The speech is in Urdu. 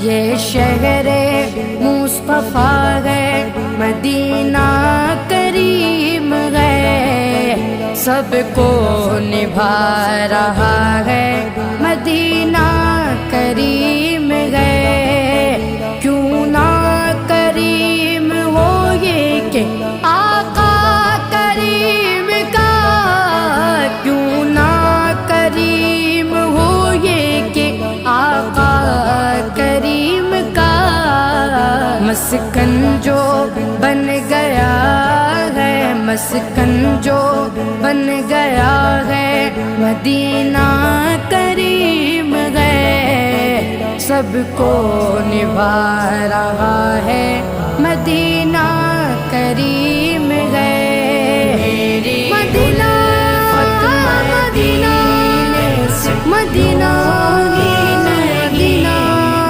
یہ شہر مصطفیٰ ہے، مدینہ کریم ہے، سب کو نبھا رہا ہے، مدینہ کریم ہے۔ کیوں نہ کریم ہو یہ کہ آقا کریم کا، کیوں نہ کریم ہو یہ کہ آقا کریم کا مسکن جو بن گیا ہے، مسکن جو بن گیا ہے، مدینہ کریم ہے، سب کو نبھا رہا ہے، مدینہ کریم ہے۔